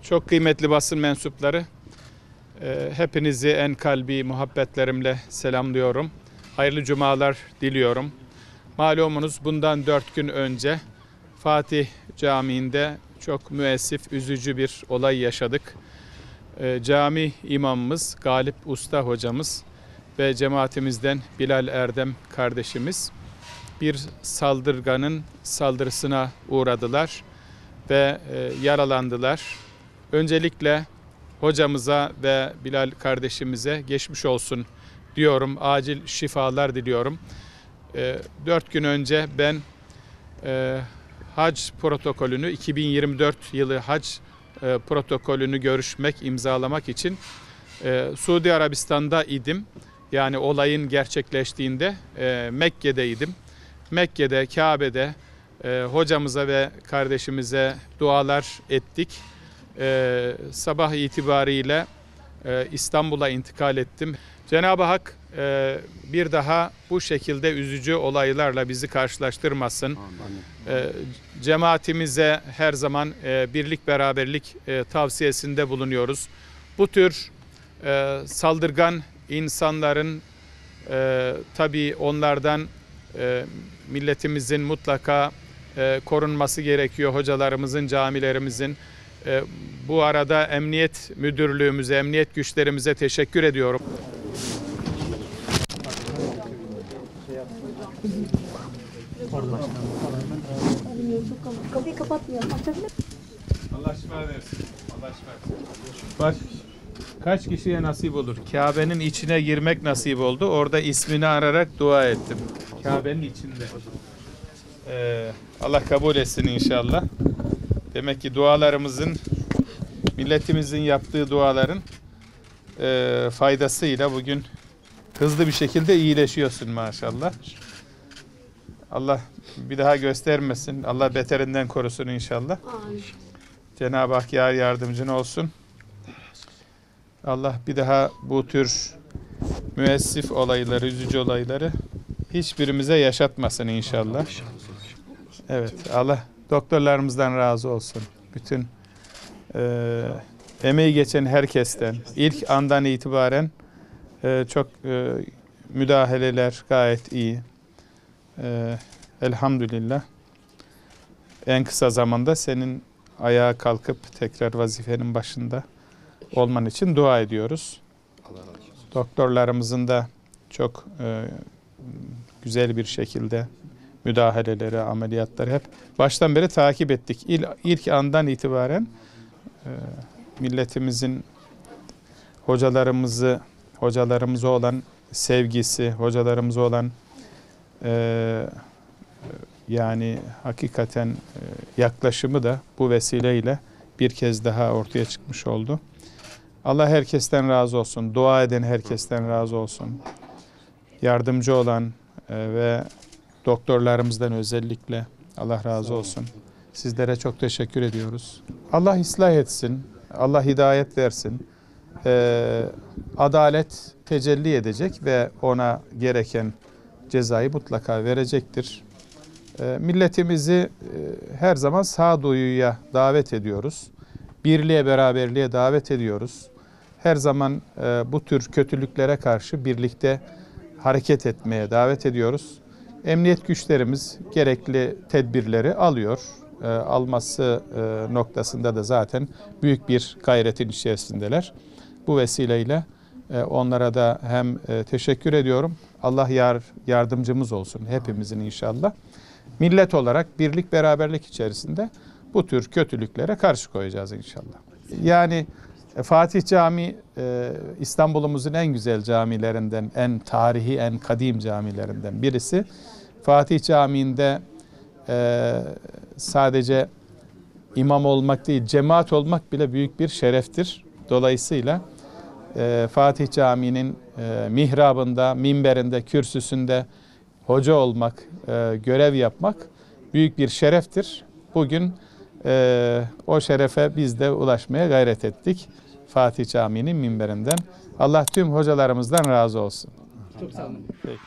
Çok kıymetli basın mensupları, hepinizi en kalbi muhabbetlerimle selamlıyorum. Hayırlı cumalar diliyorum. Malumunuz bundan 4 gün önce Fatih Camii'nde çok müessif, üzücü bir olay yaşadık. Cami imamımız Galip Usta hocamız ve cemaatimizden Bilal Erdem kardeşimiz bir saldırganın saldırısına uğradılar ve yaralandılar. Öncelikle hocamıza ve Bilal kardeşimize geçmiş olsun diyorum. Acil şifalar diliyorum. 4 gün önce ben hac protokolünü, 2024 yılı hac protokolünü görüşmek, imzalamak için Suudi Arabistan'da idim. Yani olayın gerçekleştiğinde Mekke'deydim. Mekke'de, Kabe'de hocamıza ve kardeşimize dualar ettik. Sabah itibariyle İstanbul'a intikal ettim. Cenab-ı Hak bir daha bu şekilde üzücü olaylarla bizi karşılaştırmasın. Cemaatimize her zaman birlik beraberlik tavsiyesinde bulunuyoruz. Bu tür saldırgan insanların tabii onlardan milletimizin mutlaka korunması gerekiyor. Hocalarımızın, camilerimizin. Bu arada Emniyet Müdürlüğümüze, emniyet güçlerimize teşekkür ediyorum. Kapıyı kapatmıyor. Allah şifa versin. Allah şifa versin. Bak, kaç kişiye nasip olur? Kabe'nin içine girmek nasip oldu. Orada ismini ararak dua ettim. Kabe'nin içinde. Allah kabul etsin inşallah. Demek ki dualarımızın, milletimizin yaptığı duaların faydasıyla bugün hızlı bir şekilde iyileşiyorsun maşallah. Allah bir daha göstermesin. Allah beterinden korusun inşallah. Cenab-ı Hak yar yardımcın olsun. Allah bir daha bu tür müessif olayları, üzücü olayları hiçbirimize yaşatmasın inşallah. Evet, Allah doktorlarımızdan razı olsun. Bütün emeği geçen herkesten, ilk andan itibaren çok müdahaleler gayet iyi. Elhamdülillah. En kısa zamanda senin ayağa kalkıp tekrar vazifenin başında olman için dua ediyoruz. Doktorlarımızın da çok güzel bir şekilde müdahaleleri, ameliyatları hep baştan beri takip ettik. İlk andan itibaren milletimizin hocalarımıza olan sevgisi, hocalarımıza olan yani hakikaten yaklaşımı da bu vesileyle bir kez daha ortaya çıkmış oldu. Allah herkesten razı olsun. Dua eden herkesten razı olsun. Yardımcı olan ve doktorlarımızdan özellikle Allah razı olsun. Sizlere çok teşekkür ediyoruz. Allah ıslah etsin. Allah hidayet versin. Adalet tecelli edecek ve ona gereken cezayı mutlaka verecektir. Milletimizi her zaman sağduyuya davet ediyoruz. Birliğe, beraberliğe davet ediyoruz. Her zaman bu tür kötülüklere karşı birlikte hareket etmeye davet ediyoruz. Emniyet güçlerimiz gerekli tedbirleri alıyor. Alması noktasında da zaten büyük bir gayretin içerisindeler. Bu vesileyle onlara da hem teşekkür ediyorum. Allah yardımcımız olsun hepimizin inşallah. Millet olarak birlik beraberlik içerisinde bu tür kötülüklere karşı koyacağız inşallah. Yani Fatih Camii İstanbul'umuzun en güzel camilerinden, en tarihi, en kadim camilerinden birisi. Fatih Camii'nde sadece imam olmak değil, cemaat olmak bile büyük bir şereftir. Dolayısıyla Fatih Camii'nin mihrabında, minberinde, kürsüsünde hoca olmak, görev yapmak büyük bir şereftir. Bugün o şerefe biz de ulaşmaya gayret ettik. Fatih Camii'nin minberinden. Allah tüm hocalarımızdan razı olsun. Çok sağ olun. Peki.